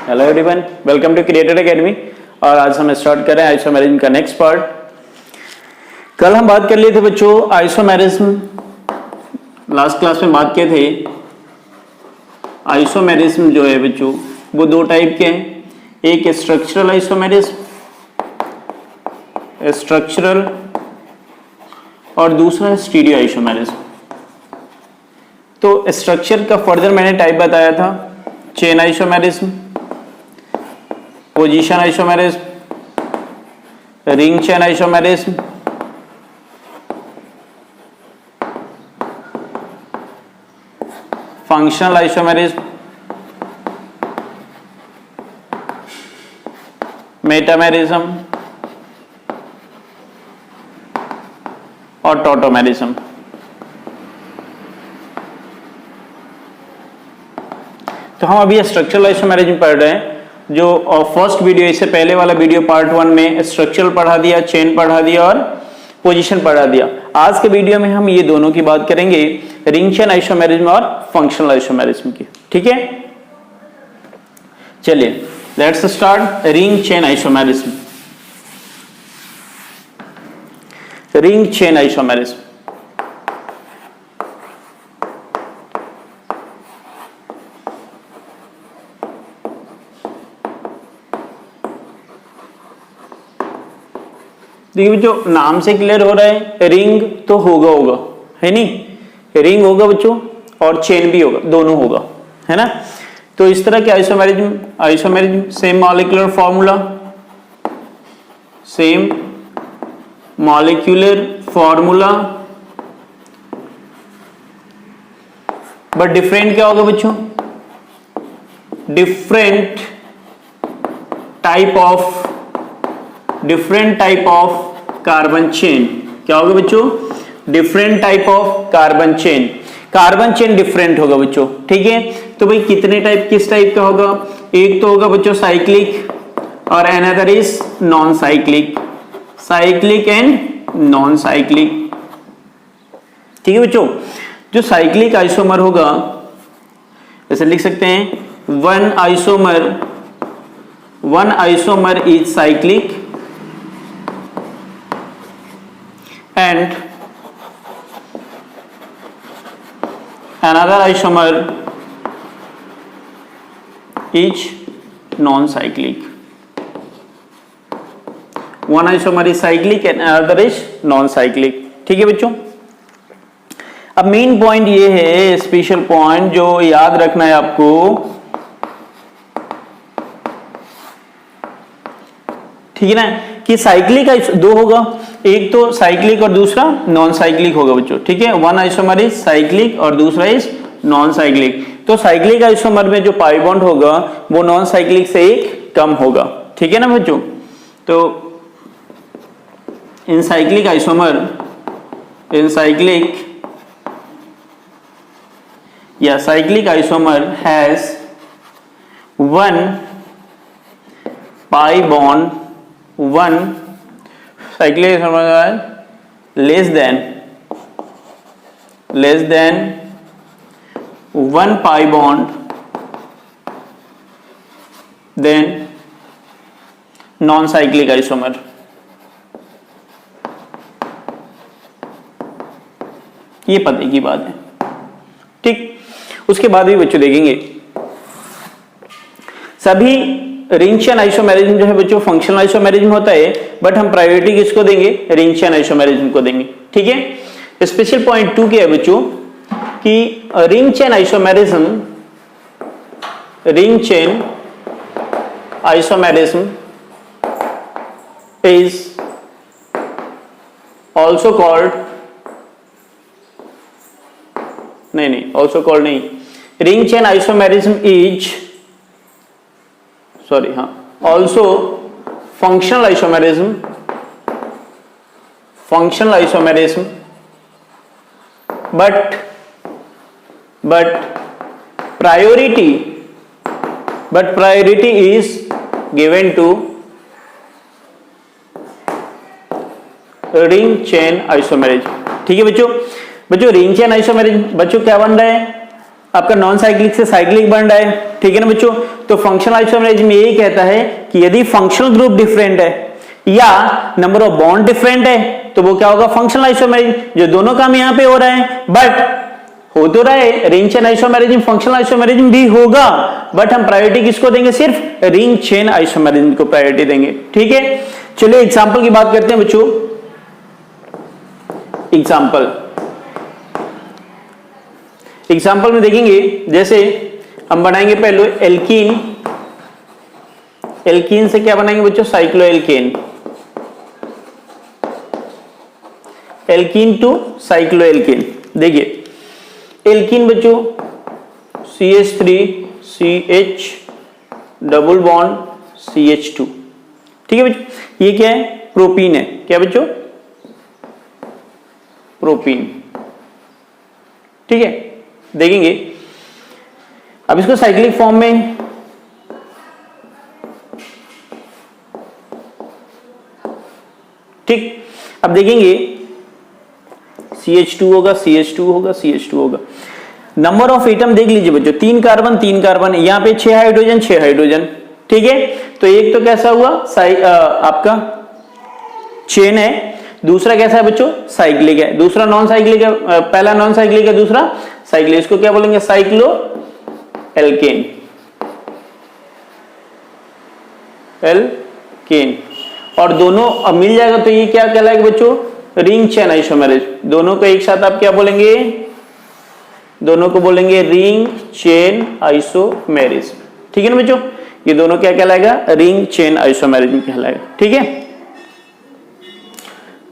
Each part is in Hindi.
Hello everyone, welcome to Creator Academy. और आज हम स्टार्ट कर रहे हैं आइसोमेरिज्म का नेक्स्ट पार्ट। कल हम बात कर लिए थे बच्चों आइसोमेरिज्म, लास्ट क्लास में बात किए थे। आइसोमेरिज्म जो है बच्चों वो दो टाइप के हैं, एक स्ट्रक्चरल आइसोमेरिज्म, स्ट्रक्चरल, और दूसरा स्टीरियो आइसोमेरिज्म। तो स्ट्रक्चर का फर्दर मैंने टाइप बताया था, chain isomerism, position isomerism, ring chain isomerism, functional isomerism, metamerism और टॉटोमेरिज्म। तो हम अभी स्ट्रक्चरल आइसोमेरिज्म पढ़ रहे हैं। जो फर्स्ट वीडियो, इससे पहले वाला वीडियो पार्ट 1 में स्ट्रक्चरल पढ़ा दिया, चेन पढ़ा दिया और पोजीशन पढ़ा दिया। आज के वीडियो में हम ये दोनों की बात करेंगे, रिंग चेन आइसोमेरिज्म और फंक्शनल आइसोमेरिज्म की। ठीक है, चलिए let's start ring chain isomerism. Ring chain isomerism देखिए जो नाम से क्लियर हो रहा है, रिंग तो होगा है नहीं, रिंग होगा बच्चों और चेन भी होगा, दोनों होगा, है ना। तो इस तरह के isomerism same molecular formula, same molecular formula, but different क्या होगा बच्चों, different type of carbon chain. क्या होगा बच्चों, different type of carbon chain different होगा बच्चों। ठीक है, तो भाई कितने टाइप, किस टाइप का होगा, एक तो होगा बच्चों साइक्लिक और another is non cyclic, cyclic and non cyclic. ठीक है बच्चों, जो साइक्लिक आइसोमर होगा ऐसे लिख सकते हैं, one isomer is cyclic and another isomer is non-cyclic. One isomer is cyclic and another is non-cyclic. ठीक है बच्चों, अब मेन पॉइंट ये है, स्पेशल पॉइंट जो याद रखना है आपको, ठीक है ना, कि साइक्लिक दो होगा, एक तो साइक्लिक और दूसरा नॉन साइक्लिक होगा बच्चों। ठीक है, वन आइसोमर इज साइक्लिक और दूसरा इज नॉन साइक्लिक। तो साइक्लिक आइसोमर में जो पाई बॉन्ड होगा वो नॉन साइक्लिक से एक कम होगा। ठीक है ना बच्चों, तो in cyclic isomer has one pi bond, one cyclic less than one pi bond than non cyclic isomer. ये पते की बात है। ठीक, उसके बाद भी बच्चों देखेंगे सभी रिंग चेन आइसोमेरिज्म जो है बच्चों फंक्शनल आइसोमेरिज्म होता है, बट हम प्रायोरिटी किसको देंगे, रिंग चेन आइसोमेरिज्म को देंगे। ठीक है, स्पेशल पॉइंट 2 क्या है बच्चों, कि ring chain isomerism is also called, ring chain isomerism is also functional isomerism, but priority is given to ring chain isomerism. ठीक है बच्चों, रिंग चेन आइसोमेरिज्म बच्चों क्या बन रहा है, आपका नॉन साइक्लिक से साइक्लिक बन रहा है, ठीक है ना बच्चों। तो फंक्शनल आइसोमेरिज्म यही कहता है कि यदि फंक्शनल ग्रुप डिफरेंट है या नंबर ऑफ बॉन्ड डिफरेंट है तो वो क्या होगा, फंक्शनल आइसोमेरिज्म। जो दोनों काम यहां पे हो रहे हैं, बट हो तो रहा है ring chain isomerism, functional isomerism भी होगा, बट हम प्रायोरिटी किसको देंगे, सिर्फ रिंग चेन आइसोमेरिज्म को प्रायोरिटी देंगे, ठीक है। चलिए एग्जांपल की बात करते हैं बच्चों। एग्जांपल में देखेंगे, जैसे हम बनाएंगे पहले एल्कीन। एल्कीन से क्या बनाएंगे बच्चों, साइक्लोएल्केन। Alkene to cycloalkane. देखिए एल्कीन बच्चों CH3CH डबल बॉन्ड CH2, ठीक है बच्चों। ये क्या है, प्रोपीन है, क्या बच्चों, प्रोपीन, ठीक है। देखेंगे अब इसको साइक्लिक फॉर्म में, ठीक। अब देखेंगे CH2 होगा, CH2 होगा, CH2 होगा। नंबर ऑफ एटम देख लीजिए बच्चों, 3 कार्बन 3 कार्बन, यहां पे 6 हाइड्रोजन 6 हाइड्रोजन, ठीक है। तो एक तो कैसा हुआ आपका चेन है, दूसरा कैसा है बच्चों, साइक्लिक है, दूसरा नॉन साइक्लिक है, पहला नॉन साइक्लिक है, दूसरा साइक्लिक। इसको क्या बोलेंगे, साइक्लो एल्केन, एल्केन। और दोनों अब मिल जाएगा तो ये क्या कहलाएगा बच्चों, रिंग चेन आइसोमेरिज्म। दोनों को एक साथ आप क्या बोलेंगे, दोनों को बोलेंगे रिंग चेन आइसोमेरिज्म, ठीक है ना बच्चों। ये दोनों क्या कहलाएगा, रिंग चेन आइसोमेरिज्म कहलाएगा, ठीक है।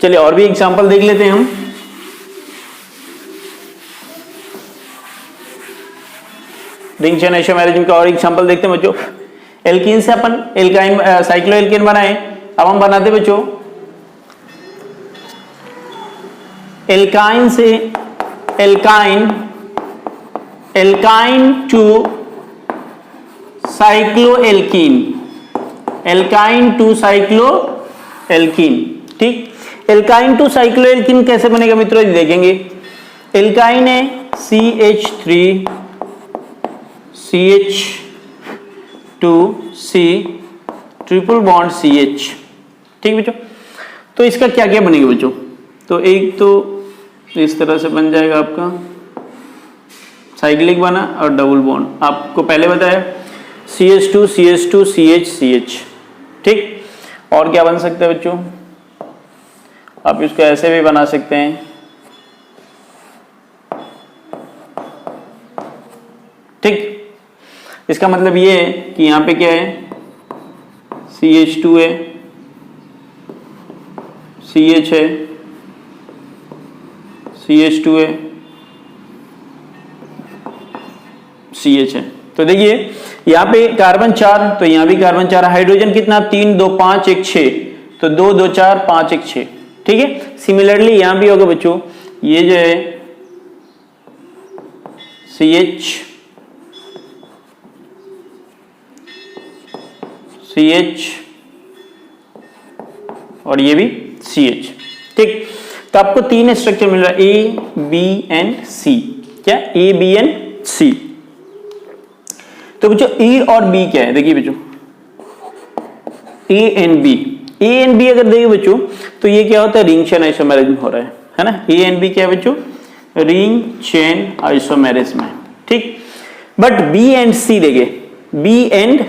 चलिए और भी एग्जांपल देख लेते हैं हम। रिंग चेन आइसोमेरिज्म का और एग्जांपल देखते हैं बच्चों। एल्कीन से अपन एल्काइन साइक्लोएल्केन बनाए, अब हम बनाते बच्चों एल्काइन से alkyne, alkyne to cycloalkene, alkyne to cycloalkene, ठीक। एल्काइन टू साइक्लोएल्कीन कैसे बनेगा मित्रों, देखेंगे। एल्काइन है CH3 CH2C triple bond CH, ठीक बच्चों। तो इसका क्या क्या बनेगा बच्चों, तो एक तो इस तरह से बन जाएगा आपका साइक्लिक बना और डबल बॉन्ड, आपको पहले बताया CH2 CH2 CH CH, ठीक। और क्या बन सकता है बच्चों, आप इसको ऐसे भी बना सकते हैं, ठीक। इसका मतलब ये है कि यहां पे क्या है, CH2 है, CH है, CH2 है, CH है। तो देखिए यहां पे कार्बन 4, तो यहां भी कार्बन 4, हाइड्रोजन कितना 3 2 5 1 6, तो 2 2 4 5 1 6, ठीक है। सिमिलरली यहां भी होगा बच्चों, ये जो है CH और ये भी CH, ठीक। तो आपको 3 स्ट्रक्चर मिल रहा है, A B एंड C, क्या A B एंड C। तो बच्चों E और B क्या है, देखिए बच्चों A and B, A and B अगर देखिए बच्चों तो ये क्या होता है, रिंग चेन आइसोमेरिज्म हो रहा है ना। A एंड B क्या है बच्चों, रिंग चेन आइसोमेरिज्म है, ठीक। बट B एंड C देखिए, B एंड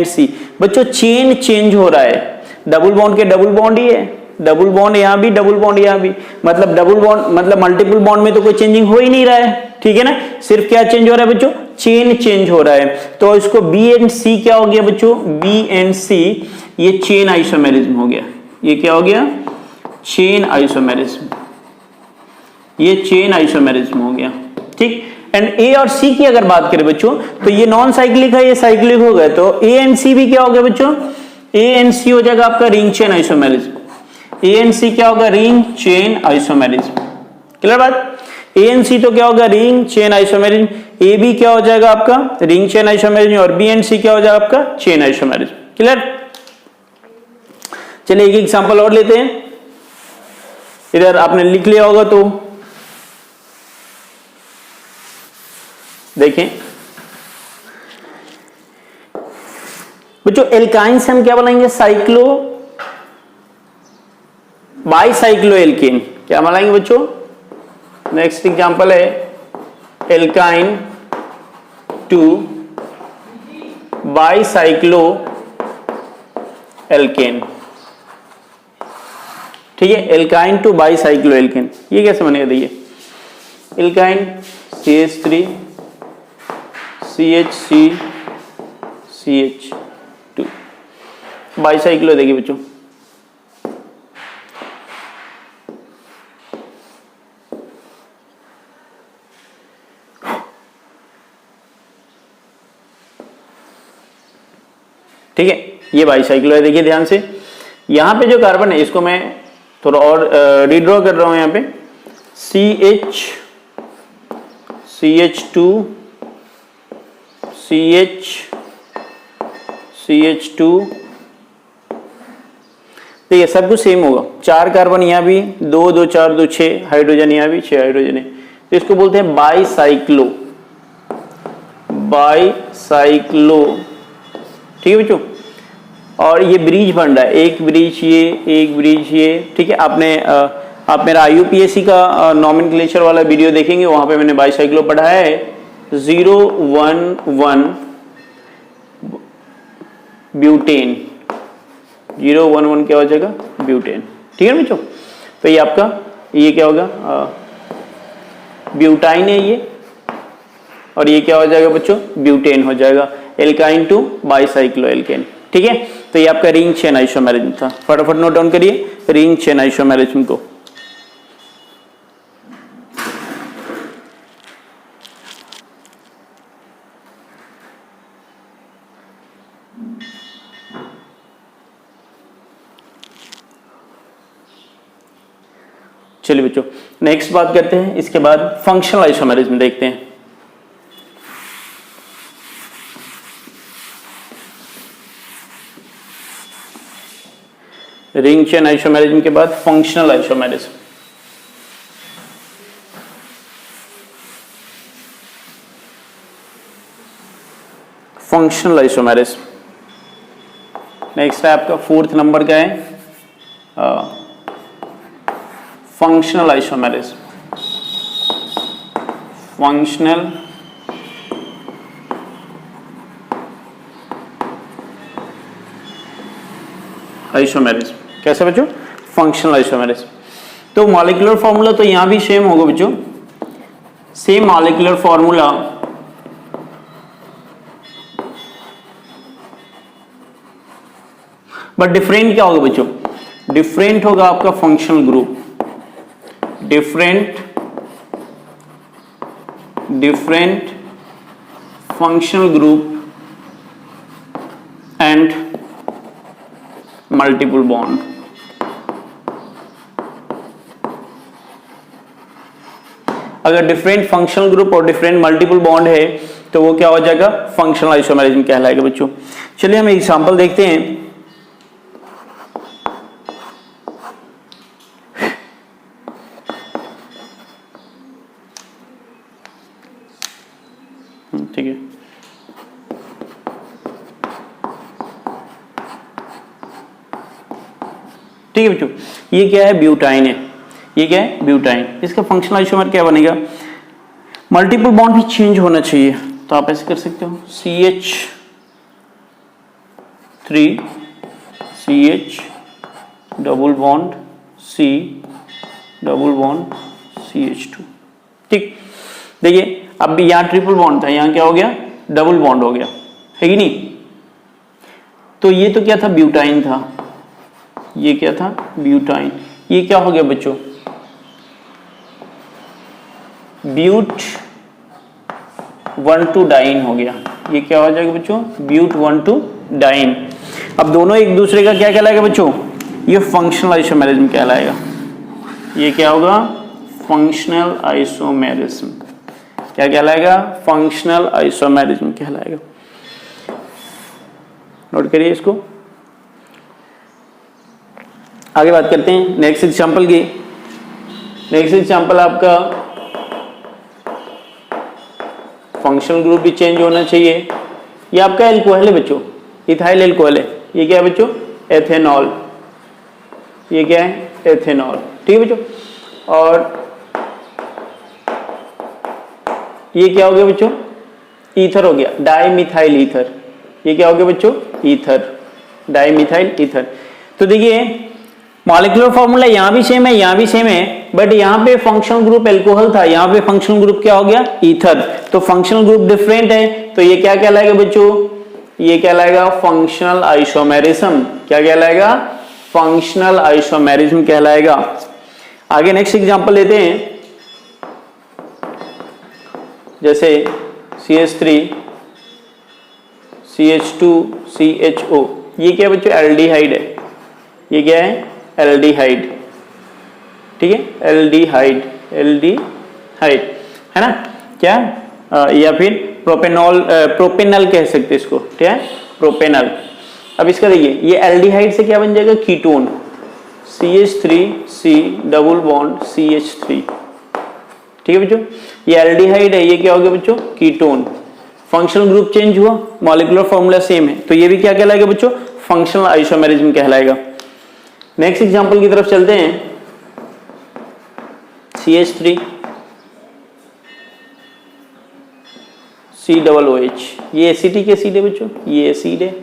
C बच्चों चेन चेंज हो रहा है, डबल बॉन्ड के डबल बॉन्ड ही है, डबल बॉन्ड यहां भी, डबल बॉन्ड यहां भी, मतलब डबल बॉन्ड मतलब मल्टीपल बॉन्ड में तो कोई चेंजिंग हो ही नहीं रहा है, ठीक है ना। सिर्फ क्या चेंज हो रहा है बच्चों, चेन चेंज हो रहा है। तो इसको B एंड C क्या हो गया बच्चों, B एंड C ये चेन आइसोमेरिज्म हो गया, ये क्या हो गया, चेन आइसोमेरिज्म, ये चेन आइसोमेरिज्म हो गया, ठीक। एंड A और C की अगर बात करें बच्चों तो ये नॉन साइक्लिक है, ये साइक्लिक हो गया, तो A एंड C भी क्या हो गया बच्चों, A एंड C हो जाएगा आपका ring chain isomerism. A and C क्या होगा, रिंग चेन आइसोमेरिज्म, क्लियर बात। A एंड C तो क्या होगा, ring chain isomerism. A B क्या हो जाएगा आपका, रिंग चेन आइसोमेरिज्म, और B एंड C क्या हो जाएगा आपका, चेन आइसोमेरिज्म, क्लियर। चलिए एक एग्जांपल और लेते हैं, इधर आपने लिख लिया होगा तो देखें बच्चों, एल्काइन से हम क्या बनाएंगे? Cyclo bicyclo alkane. क्या बनाएंगे बच्चों? नेक्स्ट एग्जांपल है एल्काइन टू बाईसाइक्लो एल्केन। ठीक है, एल्काइन टू बाईसाइक्लो एल्केन। ये कैसे बनेगा? देखिए, alkyne CH3 CH3 CH2 bicyclo. देखिए बच्चों, ठीक है, ये बाईसाइक्लो है। देखिए ध्यान से, यहां पे जो कार्बन है इसको मैं थोड़ा और रीड्रॉ कर रहा हूं। यहां पे CH2 CH2 देखिए सब कुछ सेम होगा। 4 कार्बन यहां भी, 2 2 4 2 6 हाइड्रोजन, यहां भी 6 हाइड्रोजन है, तो इसको बोलते हैं बाईसाइक्लो। ठीक है बच्चों, और ये ब्रिज बन रहा है, एक ब्रिज ये, एक ब्रिज ये। ठीक है, आप मेरा IUPAC का नॉमेनक्लेचर वाला वीडियो देखेंगे, वहां पे मैंने बाईसाइक्लो पढ़ाया है। 011 ब्यूटेन, 011 क्या हो जाएगा? ब्यूटेन। ठीक है बच्चों, तो ये आपका ये क्या होगा? ब्यूटाइन है ये, और ये क्या हो जाएगा बच्चों? ब्यूटेन हो जाएगा। Alkyne to bicyclo alkane. ठीक है, तो ये आपका रिंग चेन आइसोमेरिज्म था। फटाफट नोट डाउन करिए रिंग चेन आइसोमेरिज्म को। चलिए बच्चों, नेक्स्ट बात करते हैं, इसके बाद फंक्शनल आइसोमेरिज्म देखते हैं। रिंग चेन आइसोमेरिज्म के बाद functional isomerism. Functional isomerism next है आपका, 4th नंबर का है फंक्शनल आइसोमेरिज्म। फंक्शनल आइसोमेरिज्म कैसे बच्चों? Functional isomerism. तो मॉलिक्यूलर फॉर्मूला तो यहां भी सेम होगा बच्चों, same molecular formula. But different क्या होगा बच्चों? डिफरेंट होगा आपका functional group. Different functional group and multiple bond. अगर डिफरेंट फंक्शनल ग्रुप और डिफरेंट मल्टीपल बॉन्ड है तो वो क्या हो जाएगा? फंक्शनल आइसोमेरिज्म कहलाएगा बच्चों। चलिए हम एग्जांपल देखते हैं। ठीक है, ठीक है बच्चों, ये क्या है? ब्यूटाइन है। ये क्या है? ब्यूटाइन। इसका फंक्शनल आइसोमर क्या बनेगा? मल्टीपल बॉन्ड भी चेंज होना चाहिए, तो आप ऐसे कर सकते हो CH3 CH double bond C double bond CH2। ठीक, देखिए अब भी यहां ट्रिपल बॉन्ड था, यहां क्या हो गया? डबल बॉन्ड हो गया, है कि नहीं? तो ये तो क्या था? ब्यूटाइन था। ये क्या था? ब्यूटाइन। ये क्या हो गया बच्चों? ब्यूट 1,2 डाइन हो गया। ये क्या हो जाएगा बच्चों? Buta 1,2 diene. अब दोनों एक दूसरे का क्या कहलाएगा बच्चों? ये फंक्शनल आइसोमेरिज्म कहलाएगा। ये क्या होगा? Functional isomerism. क्या कहलाएगा? फंक्शनल आइसोमेरिज्म कहलाएगा। नोट करिए इसको। आगे बात करते हैं नेक्स्ट एग्जांपल की। नेक्स्ट एग्जांपल आपका फंक्शनल ग्रुप भी चेंज होना चाहिए। ये आपका एल्कोहल है बच्चों, इथाइल एल्कोहल है। ये क्या है बच्चों? एथेनॉल। ये क्या है? एथेनॉल। ठीक है बच्चों। और ये क्या हो गया बच्चों? ईथर हो गया, डाइमिथाइल ईथर। ये क्या हो गया बच्चों? Ether, dimethyl ether. तो देखिए मॉलिक्यूलर फॉर्मूला यहां भी सेम है, यहां भी सेम है, बट यहां पे फंक्शनल ग्रुप एल्कोहल था, यहां पे फंक्शनल ग्रुप क्या हो गया? ईथर। तो फंक्शनल ग्रुप डिफरेंट है, तो ये क्या कहलाएगा बच्चों? ये कहलाएगा फंक्शनल आइसोमेरिज्म। क्या कहलाएगा? फंक्शनल आइसोमेरिज्म कहलाएगा। आगे नेक्स्ट एग्जांपल लेते हैं, जैसे CH3 CH2 CHO। ये क्या है बच्चों? एल्डिहाइड है। ये क्या है? एल्डिहाइड। ठीक है, एल्डिहाइड, एल्डिहाइड है ना क्या? या फिर प्रोपेनॉल, प्रोपेनल कह सकते हैं इसको। ठीक है, प्रोपेनल। अब इसका देखिए, ये एल्डिहाइड से क्या बन जाएगा? Ketone. CH3C double bond CH3। ठीक है बच्चों, ये एल्डिहाइड है, ये क्या हो गया बच्चों? कीटोन। फंक्शनल ग्रुप चेंज हुआ, मॉलिक्यूलर फॉर्मूला सेम है, तो ये भी क्या कहलाएगा बच्चों? फंक्शनल आइसोमेरिज्म कहलाएगा। नेक्स्ट एग्जांपल की तरफ चलते हैं, CH3 COOH। ये एसिटिक एसिड है बच्चों, ये एसिड है।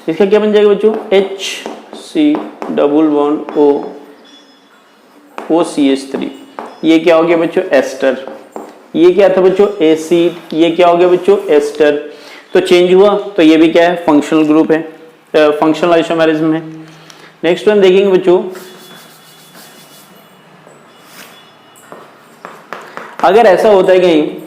इसका क्या बन जाएगा बच्चों? HC double bond OCH3। ये क्या हो गया बच्चों? एस्टर। ये क्या था बच्चों? एसिड। ये क्या हो गया बच्चों? एस्टर। तो चेंज हुआ, तो ये भी क्या है? फंक्शनल ग्रुप है, फंक्शनल आइसोमेरिज्म है। नेक्स्ट वन देखेंगे बच्चों, अगर ऐसा होता है कहीं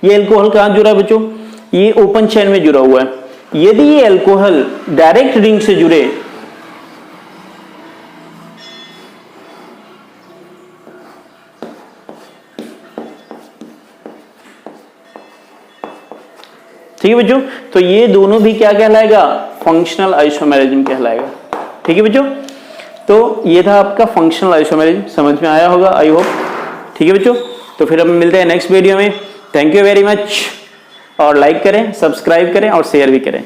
ये एल्कोहल कहां जुड़ा है बच्चों? ये ओपन चेन में जुड़ा हुआ है। यदि ये एल्कोहल डायरेक्ट रिंग से जुड़े, ठीक है बच्चों, तो ये दोनों भी क्या कहलाएगा? फंक्शनल आइसोमेरिज्म कहलाएगा। ठीक है बच्चों, तो ये था आपका फंक्शनल आइसोमेरिज्म। समझ में आया होगा आई होप। ठीक है बच्चों, तो फिर हम मिलते हैं नेक्स्ट वीडियो में। थैंक यू वेरी मच, और लाइक करें, सब्सक्राइब करें और शेयर भी करें।